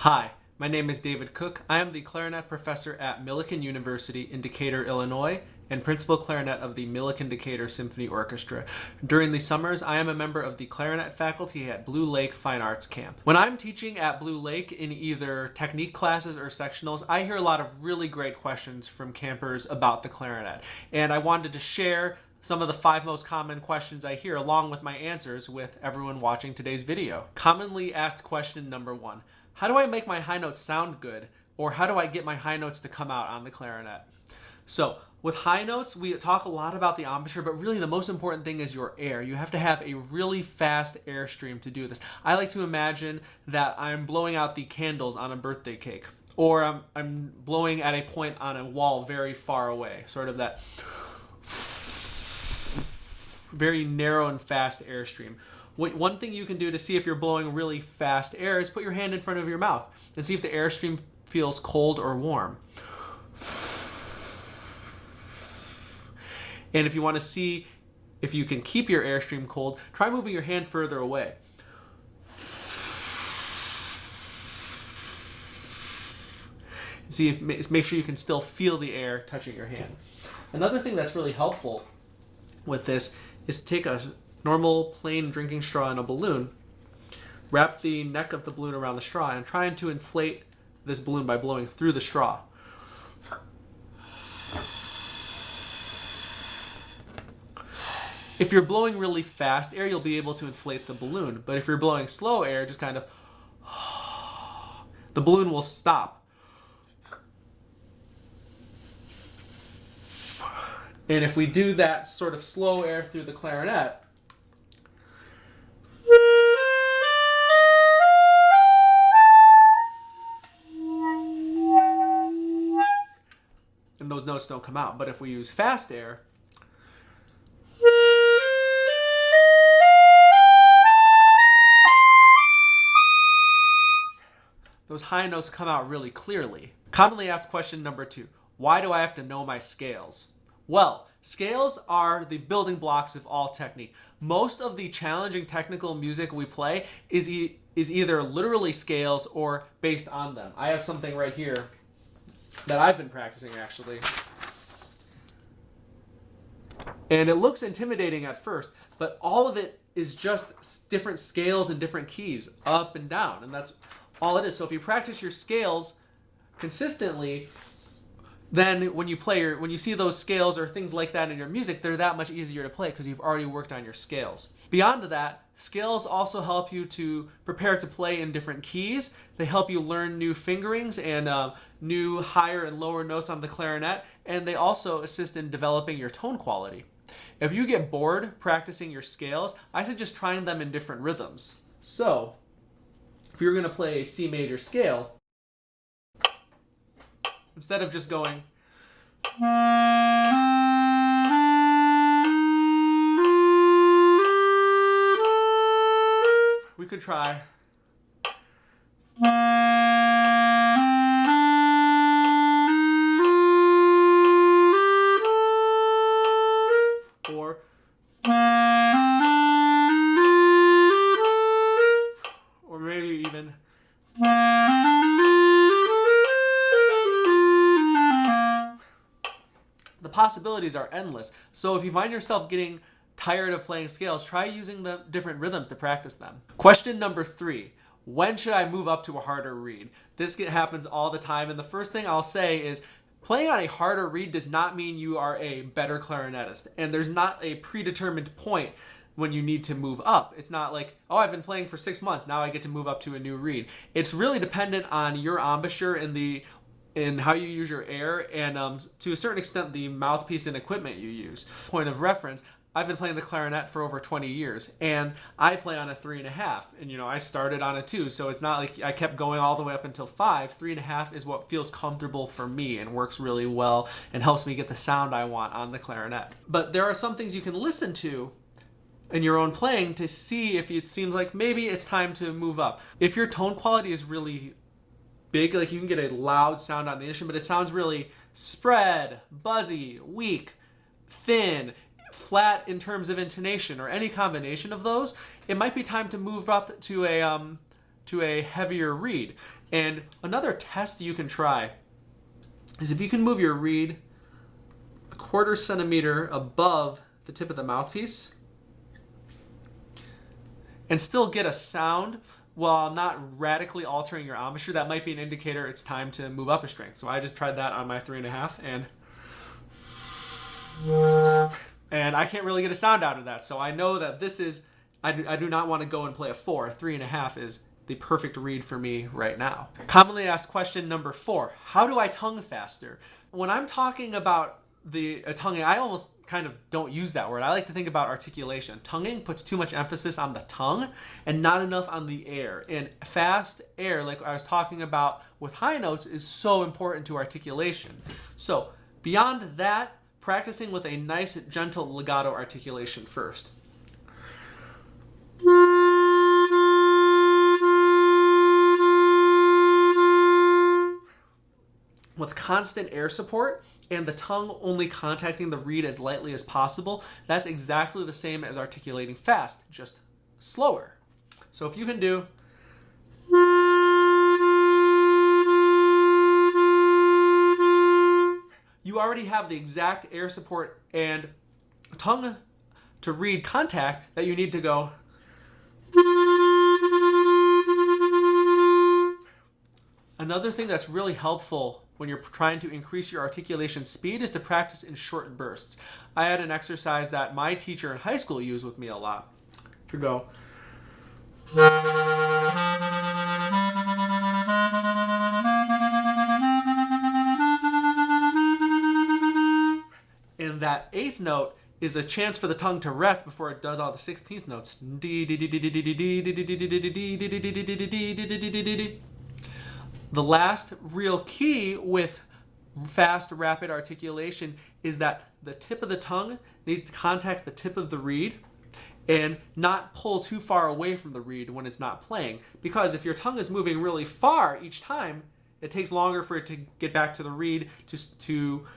Hi, my name is David Cook. I am the clarinet professor at Millikan University in Decatur, Illinois, and principal clarinet of the Millikan Decatur Symphony Orchestra. During the summers, I am a member of the clarinet faculty at Blue Lake Fine Arts Camp. When I'm teaching at Blue Lake in either technique classes or sectionals, I hear a lot of really great questions from campers about the clarinet, and I wanted to share some of the 5 most common questions I hear along with my answers with everyone watching today's video. Commonly asked question number 1. How do I make my high notes sound good? Or how do I get my high notes to come out on the clarinet? So with high notes, we talk a lot about the embouchure, but really the most important thing is your air. You have to have a really fast airstream to do this. I like to imagine that I'm blowing out the candles on a birthday cake, or I'm blowing at a point on a wall very far away, sort of that very narrow and fast airstream. One thing you can do to see if you're blowing really fast air is put your hand in front of your mouth and see if the airstream feels cold or warm. And if you want to see if you can keep your airstream cold, try moving your hand further away. See if make sure you can still feel the air touching your hand. Another thing that's really helpful with this is to take a normal plain drinking straw in a balloon, wrap the neck of the balloon around the straw, and trying to inflate this balloon by blowing through the straw. If you're blowing really fast air, you'll be able to inflate the balloon, but if you're blowing slow air, just kind of, the balloon will stop. And if we do that sort of slow air through the clarinet, and those notes don't come out. But if we use fast air, those high notes come out really clearly. Commonly asked question number 2, why do I have to know my scales? Well, scales are the building blocks of all technique. Most of the challenging technical music we play is either literally scales or based on them. I have something right here that I've been practicing actually. And it looks intimidating at first, but all of it is just different scales and different keys, up and down, and that's all it is. So if you practice your scales consistently, then when you see those scales or things like that in your music, they're that much easier to play because you've already worked on your scales. Beyond that, scales also help you to prepare to play in different keys. They help you learn new fingerings and new higher and lower notes on the clarinet, and they also assist in developing your tone quality. If you get bored practicing your scales, I suggest trying them in different rhythms. So, if you're going to play a C major scale, instead of just going, we could try, or maybe even, the possibilities are endless. So if you find yourself getting tired of playing scales, try using the different rhythms to practice them. Question number 3, when should I move up to a harder reed? This happens all the time, and the first thing I'll say is playing on a harder reed does not mean you are a better clarinetist, and there's not a predetermined point when you need to move up. It's not like, oh, I've been playing for 6 months, now I get to move up to a new reed. It's really dependent on your embouchure and how you use your air, and to a certain extent the mouthpiece and equipment you use. Point of reference, I've been playing the clarinet for over 20 years, and I play on a 3.5, and I started on a 2, so it's not like I kept going all the way up until 5. 3.5 is what feels comfortable for me and works really well and helps me get the sound I want on the clarinet. But there are some things you can listen to in your own playing to see if it seems like maybe it's time to move up. If your tone quality is really big, like you can get a loud sound on the instrument, but it sounds really spread, buzzy, weak, thin, flat in terms of intonation, or any combination of those, it might be time to move up to a to a heavier reed. And another test you can try is if you can move your reed a 1/4 centimeter above the tip of the mouthpiece and still get a sound while not radically altering your embouchure. That might be an indicator it's time to move up a string. So I just tried that on my 3.5, and I can't really get a sound out of that. So I know that this is, I do not want to go and play a 4. 3.5 is the perfect reed for me right now. Commonly asked question number 4, how do I tongue faster? When I'm talking about the tonguing, I almost kind of don't use that word. I like to think about articulation. Tonguing puts too much emphasis on the tongue and not enough on the air. And fast air, like I was talking about with high notes, is so important to articulation. So beyond that, practicing with a nice, gentle legato articulation first. With constant air support and the tongue only contacting the reed as lightly as possible, that's exactly the same as articulating fast, just slower. So if you can do you already have the exact air support and tongue to reed contact that you need to go. Another thing that's really helpful when you're trying to increase your articulation speed is to practice in short bursts. I had an exercise that my teacher in high school used with me a lot to go. And that 8th note is a chance for the tongue to rest before it does all the 16th notes. The last real key with fast, rapid articulation is that the tip of the tongue needs to contact the tip of the reed and not pull too far away from the reed when it's not playing. Because if your tongue is moving really far each time, it takes longer for it to get back to the reed to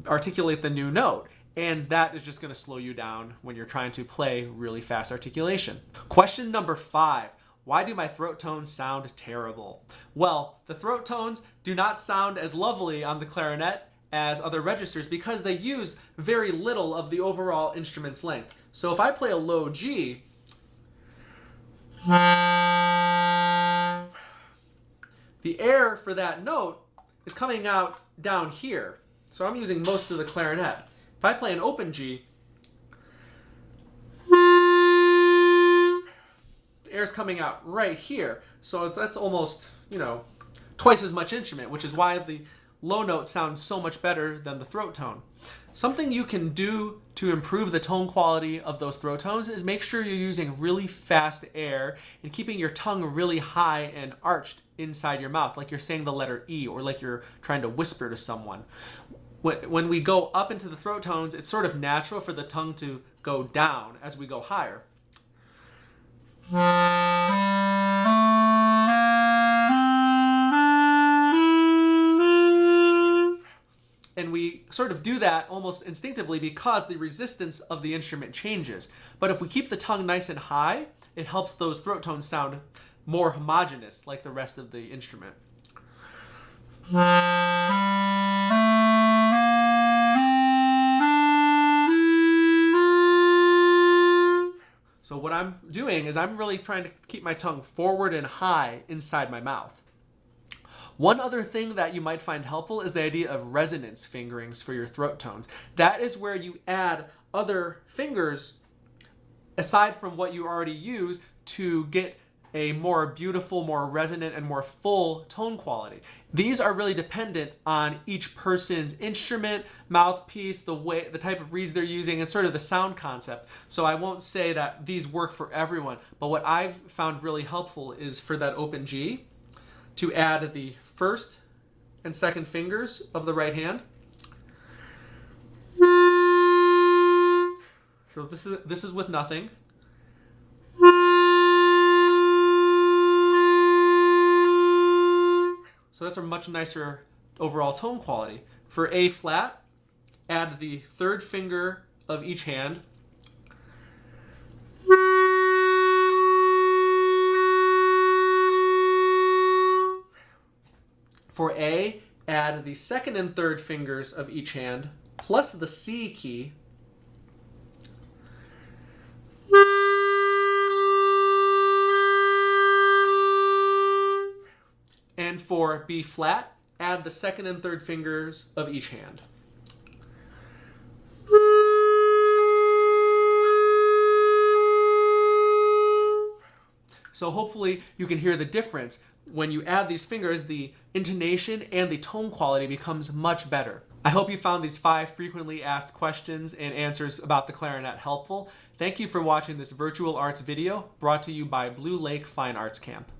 articulate the new note. And that is just going to slow you down when you're trying to play really fast articulation. Question number 5. Why do my throat tones sound terrible? Well, the throat tones do not sound as lovely on the clarinet as other registers because they use very little of the overall instrument's length. So if I play a low G, the air for that note is coming out down here. So I'm using most of the clarinet. If I play an open G, air's coming out right here. So that's almost, twice as much instrument, which is why the low note sounds so much better than the throat tone. Something you can do to improve the tone quality of those throat tones is make sure you're using really fast air and keeping your tongue really high and arched inside your mouth, like you're saying the letter E or like you're trying to whisper to someone. When we go up into the throat tones, it's sort of natural for the tongue to go down as we go higher. And we sort of do that almost instinctively because the resistance of the instrument changes. But if we keep the tongue nice and high, it helps those throat tones sound more homogeneous like the rest of the instrument. So what I'm doing is I'm really trying to keep my tongue forward and high inside my mouth. One other thing that you might find helpful is the idea of resonance fingerings for your throat tones. That is where you add other fingers aside from what you already use to get a more beautiful, more resonant, and more full tone quality. These are really dependent on each person's instrument, mouthpiece, the type of reeds they're using, and sort of the sound concept. So I won't say that these work for everyone, but what I've found really helpful is for that open G to add the first and second fingers of the right hand. So this is with nothing. So that's a much nicer overall tone quality. For A flat, add the third finger of each hand. For A, add the second and third fingers of each hand plus the C key. And for B flat, add the second and third fingers of each hand. So hopefully you can hear the difference. When you add these fingers, the intonation and the tone quality becomes much better. I hope you found these 5 frequently asked questions and answers about the clarinet helpful. Thank you for watching this virtual arts video brought to you by Blue Lake Fine Arts Camp.